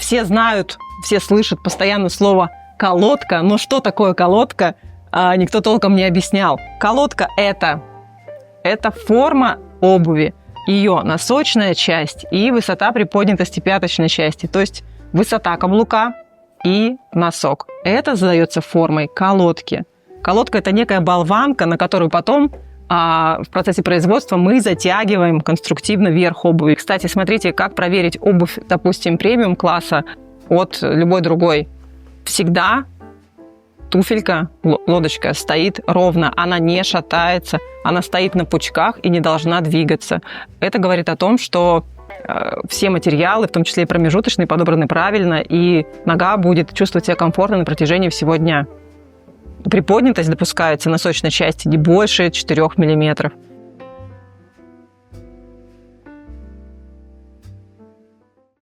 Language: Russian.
все знают, все слышат постоянно слово «колодка», но что такое колодка, никто толком не объяснял. Колодка – это форма обуви, ее носочная часть и высота приподнятости пяточной части, то есть высота каблука и носок. Это задается формой колодки. Колодка – это некая болванка, на которую потом в процессе производства мы затягиваем конструктивно верх обуви. Кстати, смотрите, как проверить обувь, допустим, премиум-класса от любой другой. Всегда туфелька, лодочка стоит ровно, она не шатается, она стоит на пучках и не должна двигаться. Это говорит о том, что все материалы, в том числе и промежуточные, подобраны правильно, и нога будет чувствовать себя комфортно на протяжении всего дня. Приподнятость допускается носочной части не больше 4 мм.